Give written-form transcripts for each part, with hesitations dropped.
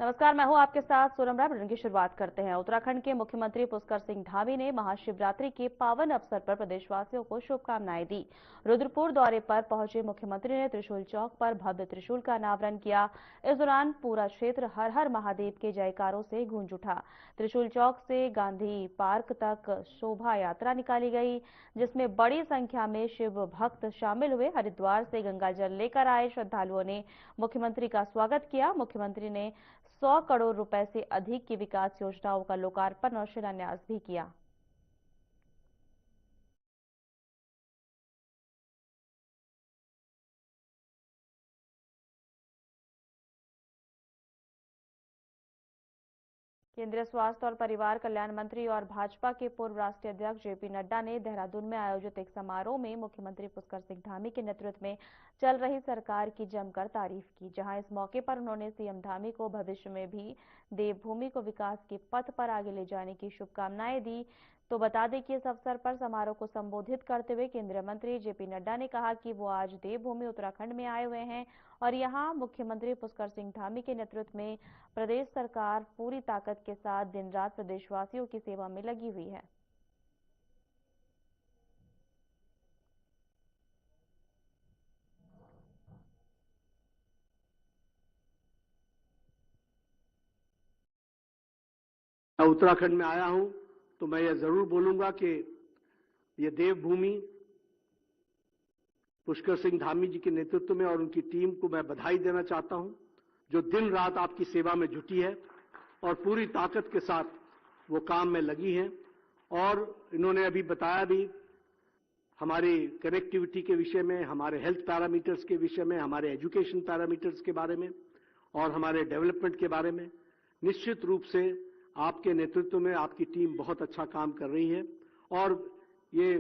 नमस्कार, मैं हूं आपके साथ सोनम राय। बुलेटिन की शुरुआत करते हैं। उत्तराखंड के मुख्यमंत्री पुष्कर सिंह धामी ने महाशिवरात्रि के पावन अवसर पर प्रदेशवासियों को शुभकामनाएं दी। रुद्रपुर दौरे पर पहुंचे मुख्यमंत्री ने त्रिशूल चौक पर भव्य त्रिशूल का अनावरण किया। इस दौरान पूरा क्षेत्र हर हर महादेव के जयकारों से गूंज उठा। त्रिशूल चौक से गांधी पार्क तक शोभा यात्रा निकाली गई, जिसमें बड़ी संख्या में शिव भक्त शामिल हुए। हरिद्वार से गंगाजल लेकर आए श्रद्धालुओं ने मुख्यमंत्री का स्वागत किया। मुख्यमंत्री ने 100 करोड़ रुपए से अधिक की विकास योजनाओं का लोकार्पण और शिलान्यास भी किया। केंद्रीय स्वास्थ्य और परिवार कल्याण मंत्री और भाजपा के पूर्व राष्ट्रीय अध्यक्ष जेपी नड्डा ने देहरादून में आयोजित एक समारोह में मुख्यमंत्री पुष्कर सिंह धामी के नेतृत्व में चल रही सरकार की जमकर तारीफ की। जहां इस मौके पर उन्होंने सीएम धामी को भविष्य में भी देवभूमि को विकास के पथ पर आगे ले जाने की शुभकामनाएं दी। तो बता दें कि इस अवसर पर समारोह को संबोधित करते हुए केंद्रीय मंत्री जेपी नड्डा ने कहा कि वो आज देवभूमि उत्तराखंड में आए हुए हैं और यहां मुख्यमंत्री पुष्कर सिंह धामी के नेतृत्व में प्रदेश सरकार पूरी ताकत के साथ दिन रात प्रदेशवासियों की सेवा में लगी हुई है। मैं उत्तराखंड में आया हूं तो मैं यह जरूर बोलूंगा कि ये देवभूमि पुष्कर सिंह धामी जी के नेतृत्व में और उनकी टीम को मैं बधाई देना चाहता हूं, जो दिन रात आपकी सेवा में जुटी है और पूरी ताकत के साथ वो काम में लगी हैं। और इन्होंने अभी बताया भी हमारी कनेक्टिविटी के विषय में, हमारे हेल्थ पैरामीटर्स के विषय में, हमारे एजुकेशन पैरामीटर्स के बारे में और हमारे डेवलपमेंट के बारे में। निश्चित रूप से आपके नेतृत्व में आपकी टीम बहुत अच्छा काम कर रही है और ये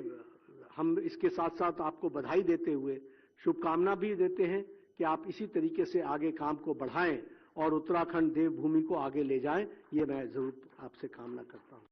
हम इसके साथ साथ आपको बधाई देते हुए शुभकामना भी देते हैं कि आप इसी तरीके से आगे काम को बढ़ाएं और उत्तराखंड देवभूमि को आगे ले जाएं। ये मैं जरूर आपसे कामना करता हूं।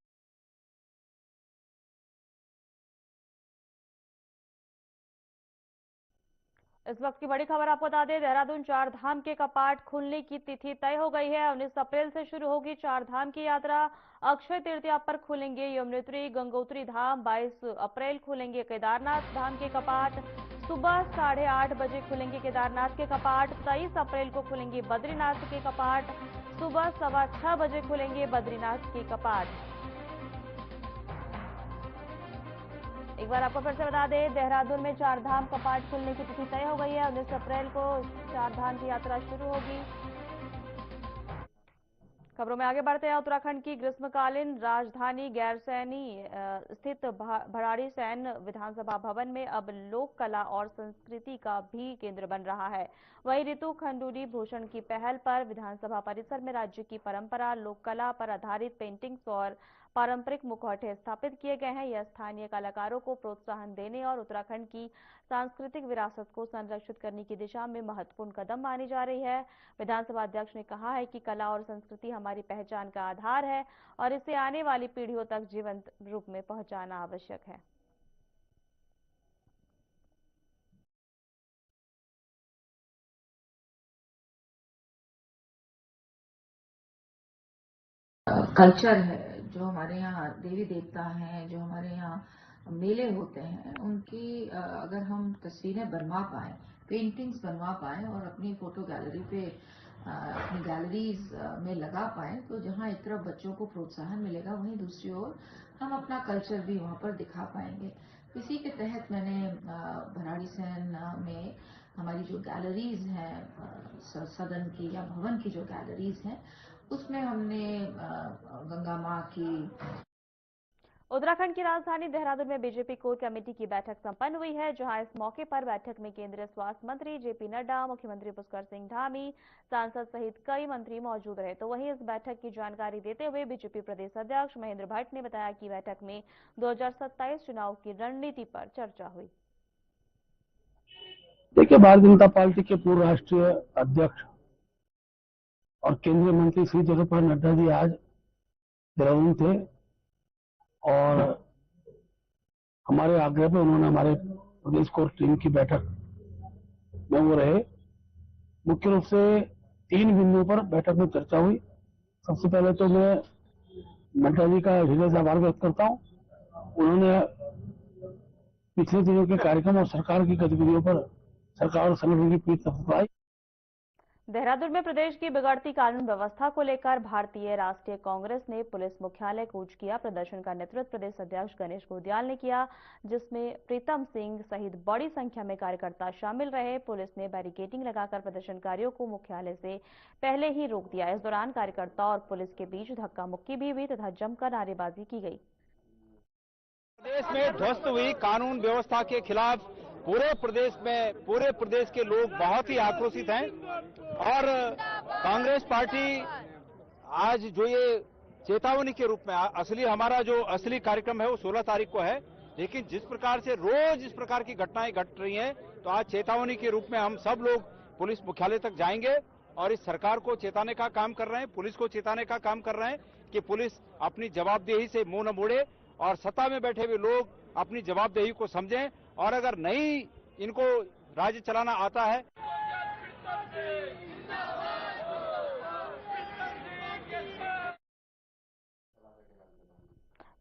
इस वक्त की बड़ी खबर आपको बता दें, देहरादून चार धाम के कपाट खुलने की तिथि तय हो गई है। 19 अप्रैल से शुरू होगी चार धाम की यात्रा। अक्षय तृतीया पर खुलेंगे यमुनोत्री गंगोत्री धाम। 22 अप्रैल खुलेंगे केदारनाथ धाम के कपाट। सुबह 8:30 बजे खुलेंगे केदारनाथ के कपाट। 23 अप्रैल को खुलेंगे बद्रीनाथ के कपाट। सुबह 6:15 बजे खुलेंगे बद्रीनाथ के कपाट। एक बार आपको फिर से बता दें, देहरादून में चार धाम कपाट खुलने की तिथि तय हो गई है। 19 अप्रैल को चार धाम की यात्रा शुरू होगी। खबरों में आगे बढ़ते हैं। उत्तराखंड की ग्रीष्मकालीन राजधानी गैरसैनी स्थित भराड़ीसैंण विधानसभा भवन में अब लोक कला और संस्कृति का भी केंद्र बन रहा है। वहीं रितु खंडूरी भूषण की पहल पर विधानसभा परिसर में राज्य की परंपरा लोक कला पर आधारित पेंटिंग्स और पारंपरिक मुखौटे स्थापित किए गए हैं। यह स्थानीय कलाकारों को प्रोत्साहन देने और उत्तराखंड की सांस्कृतिक विरासत को संरक्षित करने की दिशा में महत्वपूर्ण कदम मानी जा रही है। विधानसभा अध्यक्ष ने कहा है कि कला और संस्कृति हमारी पहचान का आधार है और इसे आने वाली पीढ़ियों तक जीवंत रूप में पहुंचाना आवश्यक है। कल्चर है, जो हमारे यहाँ देवी देवता हैं, जो हमारे यहाँ मेले होते हैं, उनकी अगर हम तस्वीरें बनवा पाए, पेंटिंग्स बनवा पाए और अपनी फोटो गैलरी पे अपनी गैलरीज में लगा पाए, तो जहाँ एक तरफ बच्चों को प्रोत्साहन मिलेगा, वहीं दूसरी ओर हम अपना कल्चर भी वहाँ पर दिखा पाएंगे। इसी के तहत मैंने भराड़ीसैंण में हमारी जो गैलरीज हैं सदन की या भवन की जो गैलरीज हैं, उसमें हमने गंगा माँ की। उत्तराखंड की राजधानी देहरादून में बीजेपी कोर कमेटी की बैठक संपन्न हुई है, जहां इस मौके पर बैठक में केंद्रीय स्वास्थ्य मंत्री जेपी नड्डा, मुख्यमंत्री पुष्कर सिंह धामी, सांसद सहित कई मंत्री मौजूद रहे। तो वहीं इस बैठक की जानकारी देते हुए बीजेपी प्रदेश अध्यक्ष महेंद्र भट्ट ने बताया कि बैठक में 2027 चुनाव की रणनीति पर चर्चा हुई। देखिए, भारतीय जनता पार्टी के पूर्व राष्ट्रीय अध्यक्ष और केंद्रीय मंत्री श्री जगत प्रकाश नड्डा जी आज देहरादून थे और हमारे आग्रह पर उन्होंने हमारे प्रदेश कोर टीम की बैठक में वो रहे। मुख्य रूप से 3 बिंदुओं पर बैठक में चर्चा हुई। सबसे पहले तो मैं नड्डा जी का हृदय से आभार व्यक्त करता हूँ। उन्होंने पिछले दिनों के कार्यक्रम और सरकार की गतिविधियों पर सरकार और संगठन की पीठ थपथपाई। देहरादून में प्रदेश की बिगड़ती कानून व्यवस्था को लेकर भारतीय राष्ट्रीय कांग्रेस ने पुलिस मुख्यालय कूच किया। प्रदर्शन का नेतृत्व प्रदेश अध्यक्ष गणेश गोदियाल ने किया, जिसमें प्रीतम सिंह सहित बड़ी संख्या में कार्यकर्ता शामिल रहे। पुलिस ने बैरिकेडिंग लगाकर प्रदर्शनकारियों को मुख्यालय से पहले ही रोक दिया। इस दौरान कार्यकर्ता और पुलिस के बीच धक्का मुक्की भी हुई तथा जमकर नारेबाजी की गई। प्रदेश में ध्वस्त हुई कानून व्यवस्था के खिलाफ पूरे प्रदेश के लोग बहुत ही आक्रोशित हैं और कांग्रेस पार्टी आज जो ये चेतावनी के रूप में हमारा जो असली कार्यक्रम है वो 16 तारीख को है, लेकिन जिस प्रकार से रोज इस प्रकार की घटनाएं घट रही हैं, तो आज चेतावनी के रूप में हम सब लोग पुलिस मुख्यालय तक जाएंगे और इस सरकार को चेताने का काम कर रहे हैं, पुलिस को चेताने का काम कर रहे हैं कि पुलिस अपनी जवाबदेही से मुंह न मोड़े और सत्ता में बैठे हुए लोग अपनी जवाबदेही को समझें और अगर नहीं इनको राज्य चलाना आता है।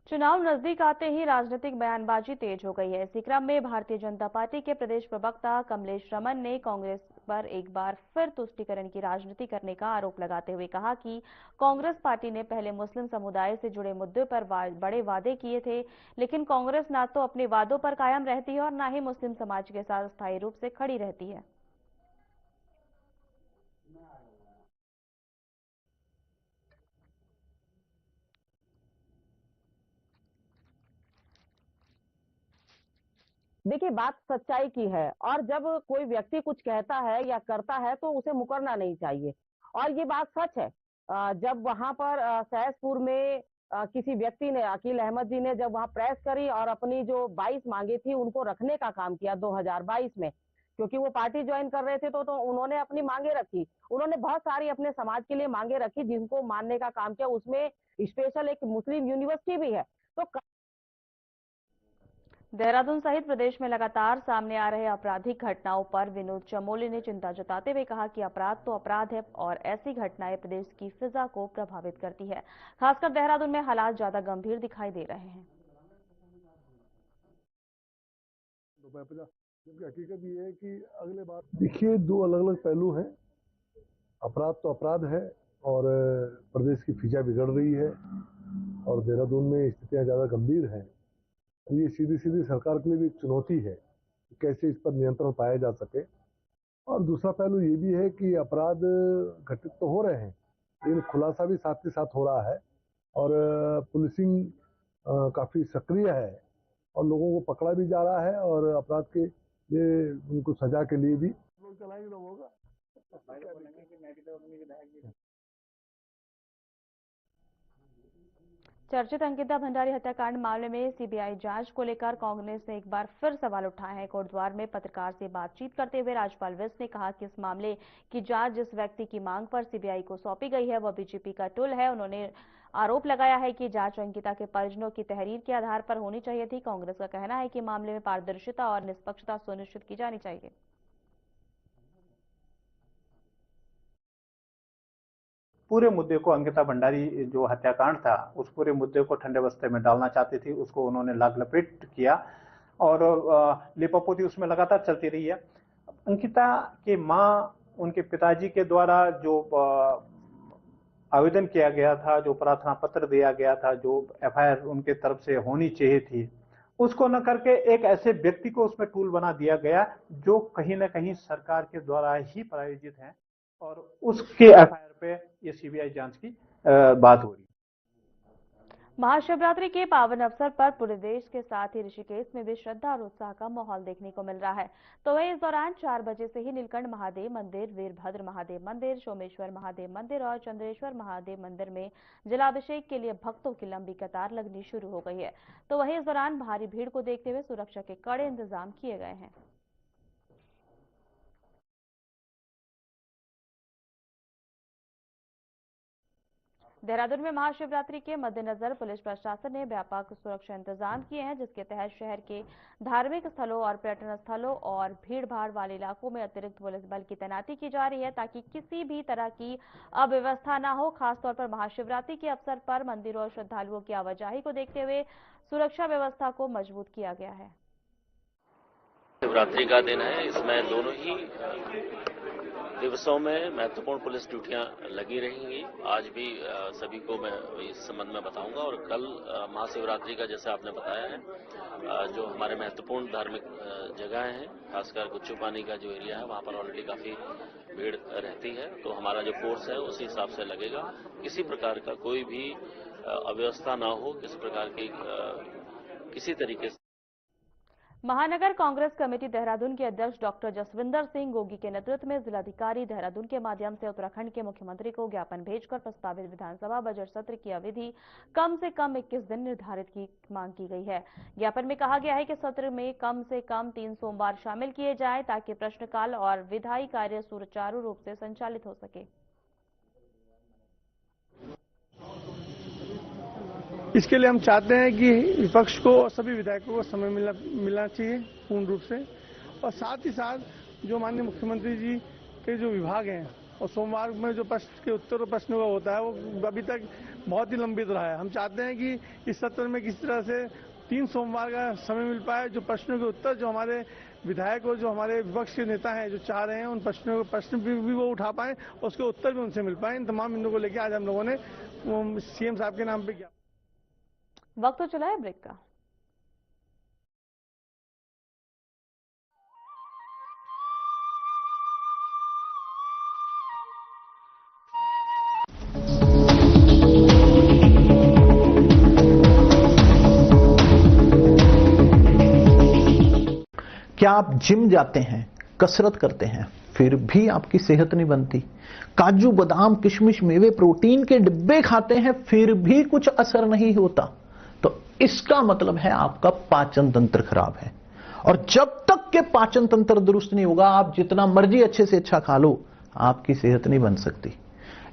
चुनाव नजदीक आते ही राजनीतिक बयानबाजी तेज हो गई है। इसी क्रम में भारतीय जनता पार्टी के प्रदेश प्रवक्ता कमलेश रमन ने कांग्रेस पर एक बार फिर तुष्टीकरण की राजनीति करने का आरोप लगाते हुए कहा कि कांग्रेस पार्टी ने पहले मुस्लिम समुदाय से जुड़े मुद्दों पर बड़े वादे किए थे, लेकिन कांग्रेस ना तो अपने वादों पर कायम रहती है और न ही मुस्लिम समाज के साथ स्थायी रूप से खड़ी रहती है। देखिए, बात सच्चाई की है और जब कोई व्यक्ति कुछ कहता है या करता है तो उसे मुकरना नहीं चाहिए और ये बात सच है। जब वहां पर सहसपुर में किसी व्यक्ति ने, अकील अहमद जी ने जब वहां प्रेस करी और अपनी जो 22 मांगे थी उनको रखने का काम किया 2022 में, क्योंकि वो पार्टी ज्वाइन कर रहे थे तो उन्होंने अपनी मांगे रखी। उन्होंने बहुत सारी अपने समाज के लिए मांगे रखी जिनको मानने का काम किया। उसमें स्पेशल एक मुस्लिम यूनिवर्सिटी भी है। तो देहरादून सहित प्रदेश में लगातार सामने आ रहे आपराधिक घटनाओं पर विनोद चमोली ने चिंता जताते हुए कहा कि अपराध तो अपराध है और ऐसी घटनाएं प्रदेश की फिजा को प्रभावित करती है। खासकर देहरादून में हालात ज्यादा गंभीर दिखाई दे रहे हैं। हकीकत ये है कि अगले बार देखिए, दो अलग अलग पहलू हैं। अपराध तो अपराध है और प्रदेश की फिजा बिगड़ रही है और देहरादून में स्थितियां ज्यादा गंभीर हैं। ये सीधी सीधी सरकार के लिए भी एक चुनौती है कि कैसे इस पर नियंत्रण पाया जा सके। और दूसरा पहलू ये भी है कि अपराध घटित तो हो रहे हैं, लेकिन खुलासा भी साथ के साथ हो रहा है और पुलिसिंग काफी सक्रिय है और लोगों को पकड़ा भी जा रहा है और अपराध के लिए उनको सजा के लिए भी लोग चलाएंगे लोग होगा। चर्चित अंकिता भंडारी हत्याकांड मामले में सीबीआई जांच को लेकर कांग्रेस ने एक बार फिर सवाल उठाए हैं। कोटद्वार में पत्रकार से बातचीत करते हुए राज्यपाल विस ने कहा कि इस मामले की जांच जिस व्यक्ति की मांग पर सीबीआई को सौंपी गई है वह बीजेपी का टूल है। उन्होंने आरोप लगाया है कि जांच अंकिता के परिजनों की तहरीर के आधार पर होनी चाहिए थी। कांग्रेस का कहना है कि मामले में पारदर्शिता और निष्पक्षता सुनिश्चित की जानी चाहिए। पूरे मुद्दे को, अंकिता भंडारी जो हत्याकांड था उस पूरे मुद्दे को ठंडे बस्ते में डालना चाहती थी, उसको उन्होंने लाग लपेट किया और लिपापोती उसमें लगातार चलती रही है। अंकिता के मां, उनके पिताजी के द्वारा जो आवेदन किया गया था, जो प्रार्थना पत्र दिया गया था, जो एफआईआर उनके तरफ से होनी चाहिए थी, उसको न करके एक ऐसे व्यक्ति को उसमें टूल बना दिया गया जो कहीं ना कहीं सरकार के द्वारा ही प्रायोजित है और उसके एफआईआर पे ये सीबीआई जांच की बात हो रही है। महाशिवरात्रि के पावन अवसर पर पूरे देश के साथ ही ऋषिकेश में भी श्रद्धा और उत्साह का माहौल देखने को मिल रहा है। तो वहीं इस दौरान 4 बजे से ही नीलकंठ महादेव मंदिर, वीरभद्र महादेव मंदिर, सोमेश्वर महादेव मंदिर और चंद्रेश्वर महादेव मंदिर में जलाभिषेक के लिए भक्तों की लंबी कतार लगनी शुरू हो गई है। तो वहीं इस दौरान भारी भीड़ को देखते हुए सुरक्षा के कड़े इंतजाम किए गए हैं। देहरादून में महाशिवरात्रि के मद्देनजर पुलिस प्रशासन ने व्यापक सुरक्षा इंतजाम किए हैं, जिसके तहत शहर के धार्मिक स्थलों और पर्यटन स्थलों और भीड़भाड़ वाले इलाकों में अतिरिक्त पुलिस बल की तैनाती की जा रही है, ताकि किसी भी तरह की अव्यवस्था न हो। खासतौर पर महाशिवरात्रि के अवसर पर मंदिरों और श्रद्धालुओं की आवाजाही को देखते हुए सुरक्षा व्यवस्था को मजबूत किया गया है। शिवरात्रि का दिन है, इसमें दोनों ही दिवसों में महत्वपूर्ण पुलिस ड्यूटियां लगी रहेंगी। आज भी सभी को मैं इस संबंध में बताऊंगा। और कल महाशिवरात्रि का, जैसे आपने बताया है, जो हमारे महत्वपूर्ण धार्मिक जगह हैं, खासकर गुच्चू पानी का जो एरिया है, वहां पर ऑलरेडी काफी भीड़ रहती है, तो हमारा जो फोर्स है उसी हिसाब से लगेगा। किसी प्रकार का कोई भी अव्यवस्था ना हो, किसी प्रकार की किसी तरीके से। महानगर कांग्रेस कमेटी देहरादून के अध्यक्ष डॉक्टर जसविंदर सिंह गोगी के नेतृत्व में जिलाधिकारी देहरादून के माध्यम से उत्तराखंड के मुख्यमंत्री को ज्ञापन भेजकर प्रस्तावित विधानसभा बजट सत्र की अवधि कम से कम 21 दिन निर्धारित की मांग की गई है। ज्ञापन में कहा गया है कि सत्र में कम से कम 3 सोमवार शामिल किए जाएं, ताकि प्रश्नकाल और विधायी कार्य सुचारू रूप से संचालित हो सके। इसके लिए हम चाहते हैं कि विपक्ष को और सभी विधायकों को समय मिलना चाहिए पूर्ण रूप से, और साथ ही साथ जो माननीय मुख्यमंत्री जी के जो विभाग हैं, और सोमवार में जो प्रश्न के उत्तर और प्रश्नों का होता है वो अभी तक बहुत ही लंबित रहा है। हम चाहते हैं कि इस सत्र में किसी तरह से 3 सोमवार का समय मिल पाए, जो प्रश्नों के उत्तर जो हमारे विधायक और जो हमारे विपक्ष के नेता हैं जो चाह रहे हैं, उन प्रश्न भी वो उठा पाए और उसके उत्तर भी उनसे मिल पाए। इन तमाम बिंदुओं को लेकर आज हम लोगों ने सीएम साहब के नाम पे वक्त तो चला है ब्रेक का। क्या आप जिम जाते हैं, कसरत करते हैं, फिर भी आपकी सेहत नहीं बनती? काजू बादाम किशमिश मेवे प्रोटीन के डिब्बे खाते हैं, फिर भी कुछ असर नहीं होता? तो इसका मतलब है आपका पाचन तंत्र खराब है। और जब तक के पाचन तंत्र दुरुस्त नहीं होगा, आप जितना मर्जी अच्छे से अच्छा खा लो, आपकी सेहत नहीं बन सकती।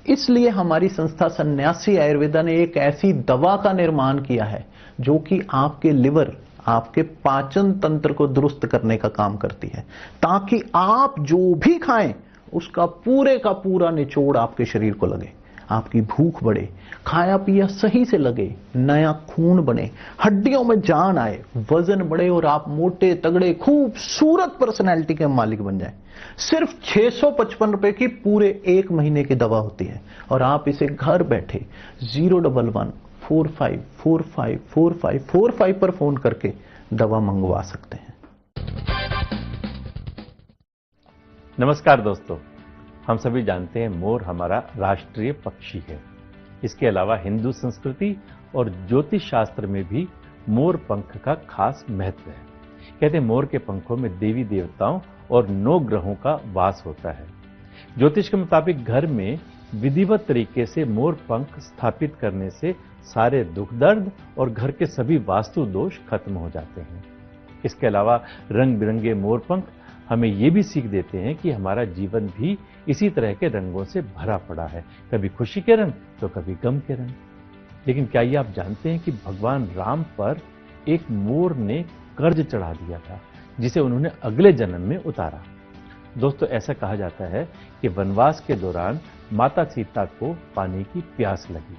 इसलिए हमारी संस्था सन्यासी आयुर्वेदा ने एक ऐसी दवा का निर्माण किया है जो कि आपके लिवर, आपके पाचन तंत्र को दुरुस्त करने का काम करती है, ताकि आप जो भी खाएं उसका पूरे का पूरा निचोड़ आपके शरीर को लगे, आपकी भूख बढ़े, खाया पिया सही से लगे, नया खून बने, हड्डियों में जान आए, वजन बढ़े और आप मोटे तगड़े खूबसूरत पर्सनैलिटी के मालिक बन जाएं। सिर्फ 655 रुपए की पूरे 1 महीने की दवा होती है, और आप इसे घर बैठे 011-45454545 पर फोन करके दवा मंगवा सकते हैं। नमस्कार दोस्तों, हम सभी जानते हैं मोर हमारा राष्ट्रीय पक्षी है। इसके अलावा हिंदू संस्कृति और ज्योतिष शास्त्र में भी मोर पंख का खास महत्व है। कहते हैं मोर के पंखों में देवी देवताओं और 9 ग्रहों का वास होता है। ज्योतिष के मुताबिक घर में विधिवत तरीके से मोर पंख स्थापित करने से सारे दुख दर्द और घर के सभी वास्तु दोष खत्म हो जाते हैं। इसके अलावा रंग बिरंगे मोर पंख हमें ये भी सीख देते हैं कि हमारा जीवन भी इसी तरह के रंगों से भरा पड़ा है, कभी खुशी के रंग तो कभी गम के रंग। लेकिन क्या ये आप जानते हैं कि भगवान राम पर एक मोर ने कर्ज चढ़ा दिया था, जिसे उन्होंने अगले जन्म में उतारा। दोस्तों, ऐसा कहा जाता है कि वनवास के दौरान माता सीता को पानी की प्यास लगी।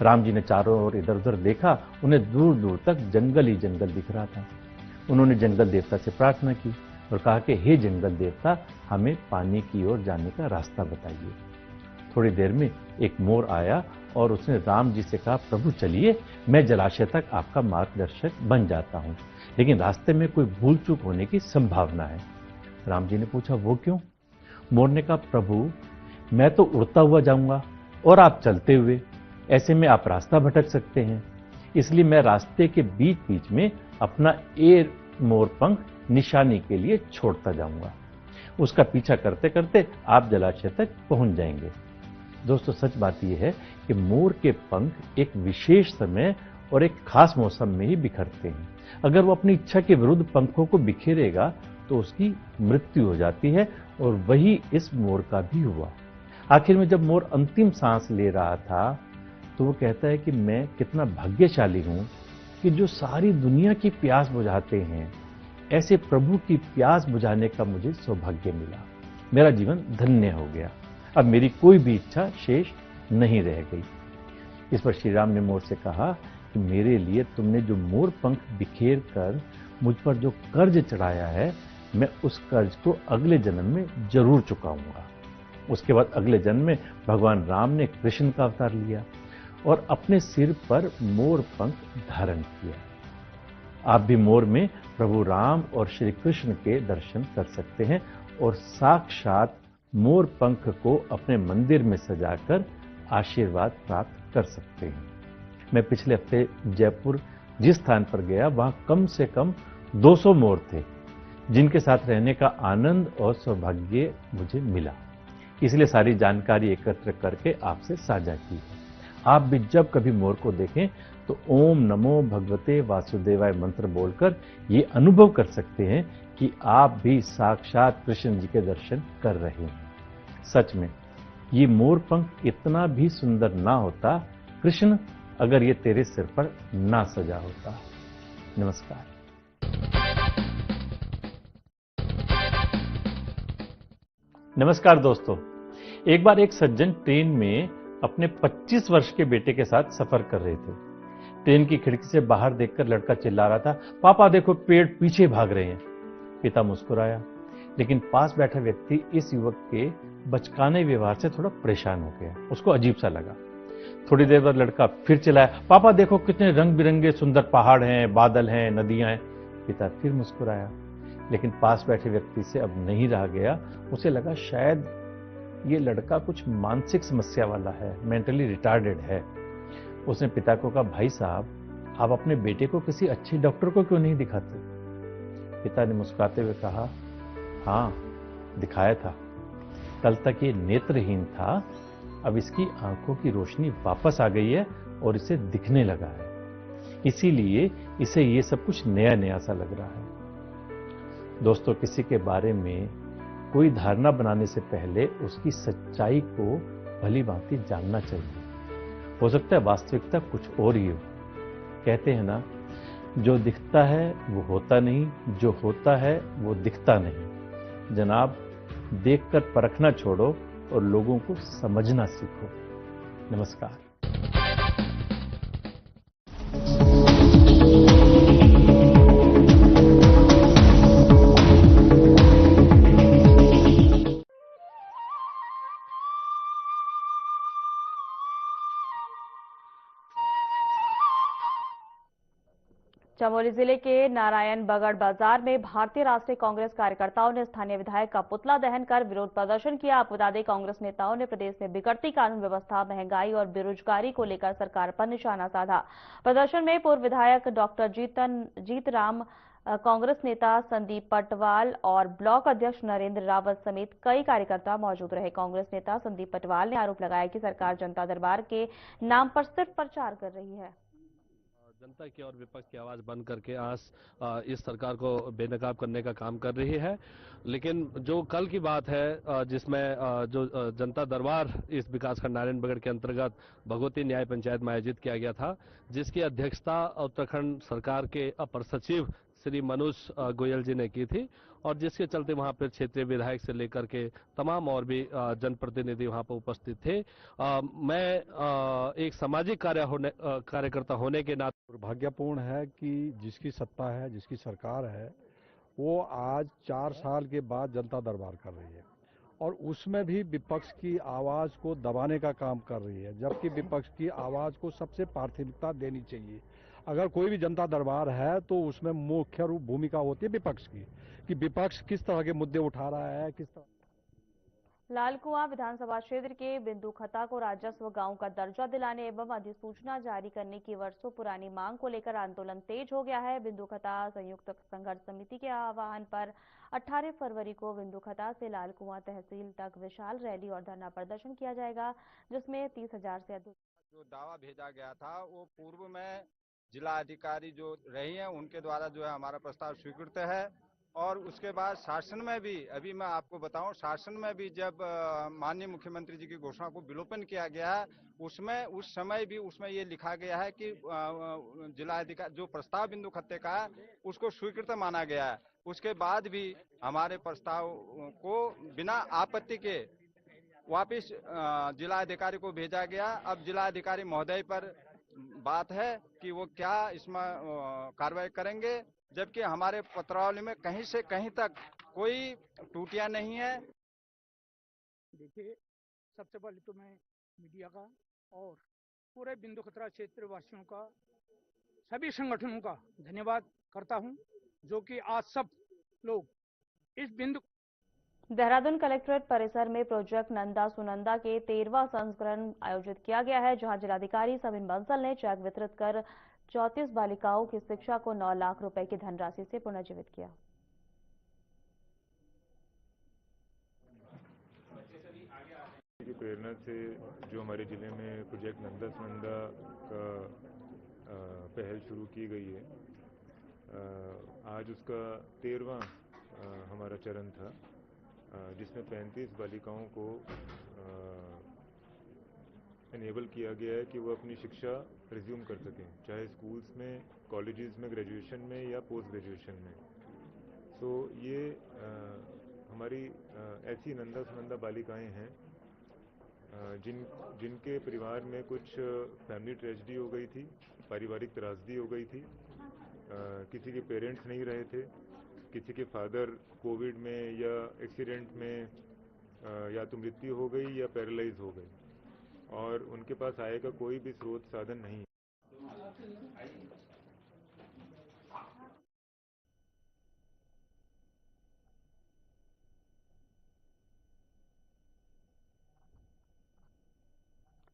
राम जी ने चारों ओर इधर उधर देखा, उन्हें दूर दूर तक जंगल ही जंगल दिख रहा था। उन्होंने जंगल देवता से प्रार्थना की और कहा कि हे जंगल देवता, हमें पानी की ओर जाने का रास्ता बताइए। थोड़ी देर में एक मोर आया और उसने राम जी से कहा, प्रभु चलिए, मैं जलाशय तक आपका मार्गदर्शक बन जाता हूं, लेकिन रास्ते में कोई भूल चूक होने की संभावना है। राम जी ने पूछा, वो क्यों? मोर ने कहा, प्रभु मैं तो उड़ता हुआ जाऊंगा और आप चलते हुए, ऐसे में आप रास्ता भटक सकते हैं, इसलिए मैं रास्ते के बीच बीच में अपना एक मोर पंख निशानी के लिए छोड़ता जाऊंगा। उसका पीछा करते करते आप जलाशय तक पहुंच जाएंगे। दोस्तों, सच बात यह है कि मोर के पंख एक विशेष समय और एक खास मौसम में ही बिखरते हैं। अगर वो अपनी इच्छा के विरुद्ध पंखों को बिखेरेगा तो उसकी मृत्यु हो जाती है, और वही इस मोर का भी हुआ। आखिर में जब मोर अंतिम सांस ले रहा था तो वो कहता है कि मैं कितना भाग्यशाली हूं कि जो सारी दुनिया की प्यास बुझाते हैं, ऐसे प्रभु की प्यास बुझाने का मुझे सौभाग्य मिला। मेरा जीवन धन्य हो गया। अब मेरी कोई भी इच्छा शेष नहीं रह गई। इस पर श्री राम ने मोर से कहा कि मेरे लिए तुमने जो मोर पंख बिखेर कर मुझ पर जो कर्ज चढ़ाया है, मैं उस कर्ज को अगले जन्म में जरूर चुकाऊंगा। उसके बाद अगले जन्म में भगवान राम ने कृष्ण का अवतार लिया और अपने सिर पर मोर पंख धारण किया। आप भी मोर में प्रभु राम और श्री कृष्ण के दर्शन कर सकते हैं और साक्षात मोर पंख को अपने मंदिर में सजाकर आशीर्वाद प्राप्त कर सकते हैं। मैं पिछले हफ्ते जयपुर जिस स्थान पर गया, वहां कम से कम 200 मोर थे, जिनके साथ रहने का आनंद और सौभाग्य मुझे मिला। इसलिए सारी जानकारी एकत्र करके आपसे साझा की है। आप भी जब कभी मोर को देखें तो ओम नमो भगवते वासुदेवाय मंत्र बोलकर ये अनुभव कर सकते हैं कि आप भी साक्षात कृष्ण जी के दर्शन कर रहे हैं। सच में ये मोर पंख इतना भी सुंदर ना होता, कृष्ण, अगर ये तेरे सिर पर ना सजा होता। नमस्कार। नमस्कार दोस्तों, एक बार एक सज्जन ट्रेन में अपने 25 वर्ष के बेटे के साथ सफर कर रहे थे। ट्रेन की खिड़की से बाहर देखकर लड़का चिल्ला रहा था, पापा देखो पेड़ पीछे भाग रहे हैं। पिता मुस्कुराया, लेकिन पास बैठा व्यक्ति इस युवक के बचकाने व्यवहार से थोड़ा परेशान हो गया। उसको अजीब सा लगा। थोड़ी देर बाद लड़का फिर चिल्लाया, पापा देखो कितने रंग बिरंगे सुंदर पहाड़ हैं, बादल हैं, नदियां हैं। पिता फिर मुस्कुराया, लेकिन पास बैठे व्यक्ति से अब नहीं रहा गया। उसे लगा शायद ये लड़का कुछ मानसिक समस्या वाला है, मेंटली रिटार्डेड है। उसने पिता को कहा, भाई साहब, आप अपने बेटे को किसी अच्छे डॉक्टर को क्यों नहीं दिखाते? पिता ने मुस्कुराते हुए कहा, हाँ दिखाया था। कल तक ये नेत्रहीन था, अब इसकी आंखों की रोशनी वापस आ गई है और इसे दिखने लगा है। इसीलिए इसे ये सब कुछ नया नया सा लग रहा है। दोस्तों, किसी के बारे में कोई धारणा बनाने से पहले उसकी सच्चाई को भली भांति जानना चाहिए। हो सकता है वास्तविकता कुछ और ही हो। कहते हैं ना, जो दिखता है वो होता नहीं, जो होता है वो दिखता नहीं। जनाब, देखकर परखना छोड़ो और लोगों को समझना सीखो। नमस्कार। चमोली जिले के नारायण बगड़ बाजार में भारतीय राष्ट्रीय कांग्रेस कार्यकर्ताओं ने स्थानीय विधायक का पुतला दहन कर विरोध प्रदर्शन किया। आपको बता दें, कांग्रेस नेताओं ने प्रदेश में बिगड़ती कानून व्यवस्था, महंगाई और बेरोजगारी को लेकर सरकार पर निशाना साधा। प्रदर्शन में पूर्व विधायक डॉक्टर जीतराम, कांग्रेस नेता संदीप पटवाल और ब्लॉक अध्यक्ष नरेंद्र रावत समेत कई कार्यकर्ता मौजूद रहे। कांग्रेस नेता संदीप पटवाल ने आरोप लगाया कि सरकार जनता दरबार के नाम पर सिर्फ प्रचार कर रही है। जनता की और विपक्ष की आवाज बंद करके आज इस सरकार को बेनकाब करने का काम कर रही है। लेकिन जो कल की बात है, जिसमें जो जनता दरबार इस विकासखंड नारायण बगड़ के अंतर्गत भगवती न्याय पंचायत में आयोजित किया गया था, जिसकी अध्यक्षता उत्तराखंड सरकार के अपर सचिव श्री मनोज गोयल जी ने की थी और जिसके चलते वहां पर क्षेत्रीय विधायक से लेकर के तमाम और भी जनप्रतिनिधि वहां पर उपस्थित थे। मैं एक सामाजिक कार्यकर्ता होने के नाते दुर्भाग्यपूर्ण है कि जिसकी सत्ता है, जिसकी सरकार है, वो आज 4 साल के बाद जनता दरबार कर रही है और उसमें भी विपक्ष की आवाज को दबाने का काम कर रही है, जबकि विपक्ष की आवाज को सबसे प्राथमिकता देनी चाहिए। अगर कोई भी जनता दरबार है तो उसमें मुख्य रूप भूमिका होती है विपक्ष की, कि विपक्ष किस तरह के मुद्दे उठा रहा है, किस तरह। लालकुआं विधानसभा क्षेत्र के बिंदुखता को राजस्व गांव का दर्जा दिलाने एवं अधिसूचना जारी करने की वर्षों पुरानी मांग को लेकर आंदोलन तेज हो गया है। बिंदुखता संयुक्त संघर्ष समिति के आह्वान पर 18 फरवरी को बिंदुखता से लालकुआं तहसील तक विशाल रैली और धरना प्रदर्शन किया जाएगा, जिसमें 30,000 से अधिक। जो दावा भेजा गया था वो पूर्व में जिला अधिकारी जो रही हैं उनके द्वारा जो है हमारा प्रस्ताव स्वीकृत है और उसके बाद शासन में भी, अभी मैं आपको बताऊं, शासन में भी जब माननीय मुख्यमंत्री जी की घोषणा को विलोपन किया गया, उसमें उस समय भी उसमें ये लिखा गया है कि जिलाधिकारी जो प्रस्ताव बिंदु खत्ते का है उसको स्वीकृत माना गया है। उसके बाद भी हमारे प्रस्ताव को बिना आपत्ति के वापिस जिलाधिकारी को भेजा गया। अब जिलाधिकारी महोदय पर बात है कि वो क्या इसमें कार्रवाई करेंगे, जबकि हमारे पत्रावली में कहीं से कहीं तक कोई त्रुटियां नहीं है। देखिए, सबसे पहले तो मैं मीडिया का और पूरे बिंदु खतरा क्षेत्र वासियों का, सभी संगठनों का धन्यवाद करता हूं, जो कि आज सब लोग इस बिंदु। देहरादून कलेक्ट्रेट परिसर में प्रोजेक्ट नंदा सुनंदा के 13वां संस्करण आयोजित किया गया है, जहां जिलाधिकारी सविन बंसल ने चेक वितरित कर 34 बालिकाओं की शिक्षा को 9 लाख रुपए की धनराशि से पुनर्जीवित किया। की प्रेरणा से जो हमारे जिले में प्रोजेक्ट नंदा सुनंदा का पहल शुरू की गई है, आज उसका 13वां हमारा चरण था, जिसमें 35 बालिकाओं को इनेबल किया गया है कि वो अपनी शिक्षा रिज्यूम कर सकें, चाहे स्कूल्स में, कॉलेजेस में, ग्रेजुएशन में या पोस्ट ग्रेजुएशन में। तो ये हमारी ऐसी नंदा सुनंदा बालिकाएं हैं जिनके परिवार में कुछ फैमिली ट्रेजेडी हो गई थी, पारिवारिक त्रासदी हो गई थी, किसी के पेरेंट्स नहीं रहे थे, किसी के फादर कोविड में या एक्सीडेंट में या तो मृत्यु हो गई या पैरालाइज हो गई, और उनके पास आय का कोई भी स्रोत साधन नहीं।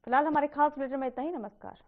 फिलहाल हमारे खास बुलेटिन में इतना ही। नमस्कार।